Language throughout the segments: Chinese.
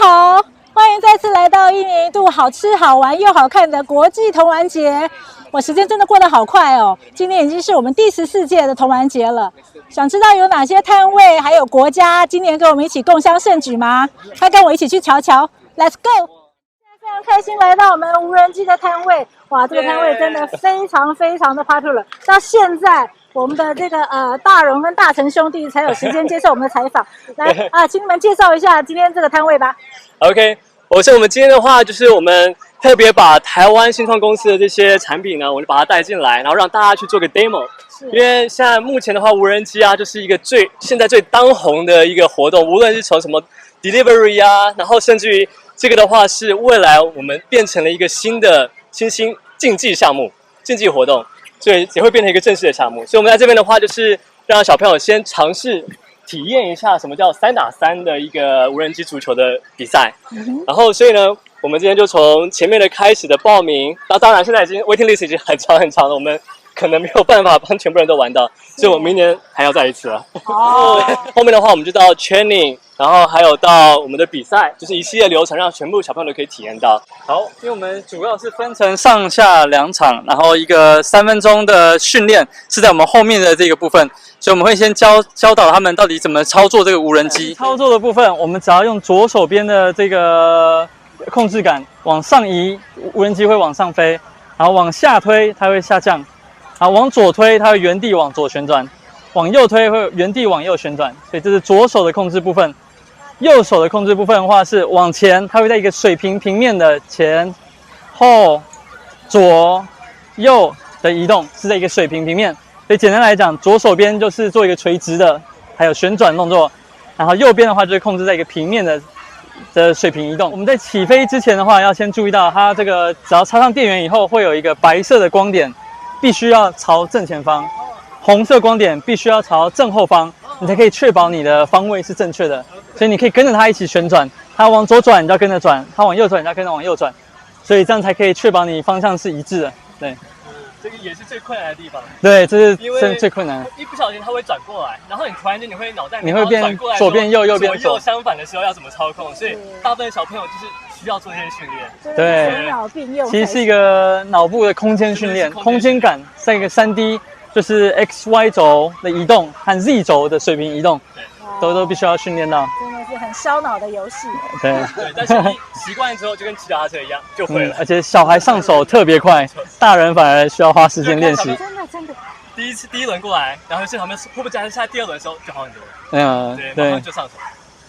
好，欢迎再次来到一年一度好吃好玩又好看的国际童玩节。时间真的过得好快哦，今年已经是我们第14届的童玩节了。想知道有哪些摊位还有国家今年跟我们一起共襄盛举吗？快跟我一起去瞧瞧 ，Let's go！ 现在非常开心来到我们无人机的摊位，哇，这个摊位真的非常的 popular。到现在，我们的这个大荣跟大成兄弟才有时间接受我们的采访。来请你们介绍一下今天这个摊位吧。OK， 我们今天的话，就是我们特别把台湾新创公司的这些产品呢，我们就把它带进来，然后让大家去做个 demo。因为现在目前的话，无人机啊，就是一个现在最当红的一个活动，无论是从什么 delivery 啊，然后甚至于这个的话，是未来我们变成了一个新竞技项目、竞技活动，所以也会变成一个正式的项目。所以我们在这边的话，就是让小朋友先尝试体验一下什么叫3打3的一个无人机足球的比赛。然后所以呢，我们今天就从前面的开始的报名，那当然现在已经 waiting list 已经很长了，我们可能没有办法帮全部人都玩到，所以我明年还要再一次了。后面的话我们就到 training， 然后还有到我们的比赛，就是一系列流程，让全部小朋友都可以体验到。好，因为我们主要是分成上下2场，然后一个3分钟的训练是在我们后面的这个部分，所以我们会先教导他们到底怎么操作这个无人机。操作的部分，我们只要用左手边的这个控制杆往上移，无人机会往上飞，然后往下推它会下降，然后往左推它会原地往左旋转，往右推会原地往右旋转，所以这是左手的控制部分。右手的控制部分的话是往前，它会在一个水平平面的前、后、左、右的移动，是在一个水平平面。所以简单来讲，左手边就是做一个垂直的，还有旋转动作，然后右边的话就是控制在一个平面的水平移动。我们在起飞之前的话，要先注意到它这个只要插上电源以后，会有一个白色的光点，必须要朝正前方；红色光点必须要朝正后方，你才可以确保你的方位是正确的。所以你可以跟着它一起旋转，它往左转你就要跟着转，它往右转你就要跟着往右转，所以这样才可以确保你方向是一致的。对。这个也是最困难的地方。对，这是最困难的。一不小心它会转过来，然后你突然间你会脑袋你会变左变右，右变左，相反的时候要怎么操控？所以大部分小朋友就是需要做这些训练。对，脑并用。其实是一个脑部的空间训练，空间感，在一个3D 就是 X、Y 轴的移动和 Z 轴的水平移动，都必须要训练到。真的是很烧脑的游戏。对，但是你习惯之后就跟骑脚踏车一样就会了。而且小孩上手特别快，大人反而需要花时间练习。真的。第一轮过来，然后是他们会不会加下第2轮的时候就好很多。对，马上就上手。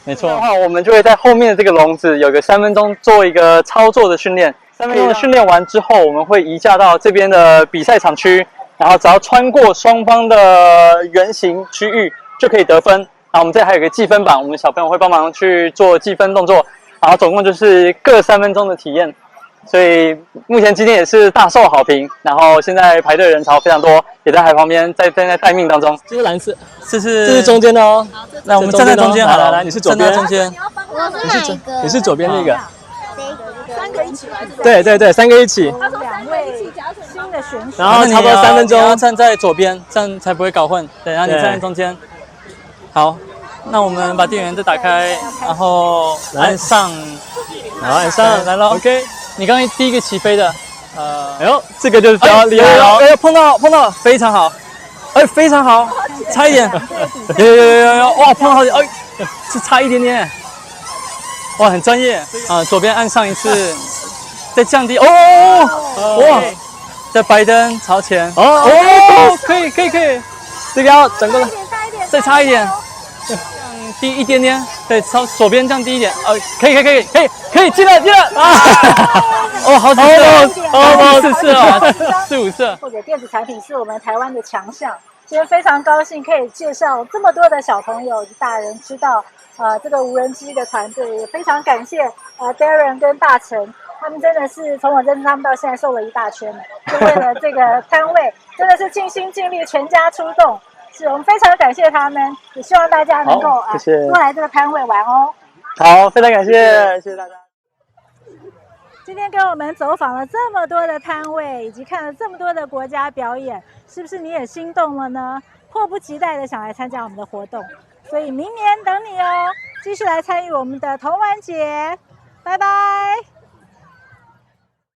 没错。的话，我们就会在后面的这个笼子有个3分钟做一个操作的训练。3分钟的训练完之后，我们会移驾到这边的比赛场区，然后只要穿过双方的圆形区域就可以得分。然后我们这还有个计分板，我们小朋友会帮忙去做计分动作，然后总共就是各3分钟的体验，所以目前今天也是大受好评。然后现在排队人潮非常多，也在海旁边在待命当中。这是蓝色，这是中间的哦。那我们站在中间好了，来，你是左边，中间。你是左边那个。3个一起来。对，3个一起。他说2位新的选手。然后差不多3分钟，要站在左边，这样才不会搞混。对，然后你站在中间。好，那我们把电源再打开，然后按上，好，按上来了。OK， 你刚刚第一个起飞的，哎呦，这个就是比较厉害了。哎，碰到了，非常好，哎，非常好，差一点，有，哇，碰到好几，哎，是差一点点，哇，很专业啊。左边按上一次，再降低，哇，再白灯朝前，可以，这个要转过来，再差一点。低一点点，对，朝左边降低一点，可以，进了啊！好几次，4次了，4、5次。或者电子产品是我们台湾的强项。今天非常高兴可以介绍这么多的小朋友、大人知道这个无人机的团队，也非常感谢Darren 跟大成，他们真的是从我认识他们到现在瘦了一大圈了，就为了这个摊位，真的是尽心尽力，全家出动。是我们非常感谢他们，也希望大家能够多来这个摊位玩哦。好，非常感谢，谢谢大家。今天跟我们走访了这么多的摊位，以及看了这么多的国家表演，是不是你也心动了呢？迫不及待的想来参加我们的活动？所以明年等你哦，继续来参与我们的童玩节，拜拜。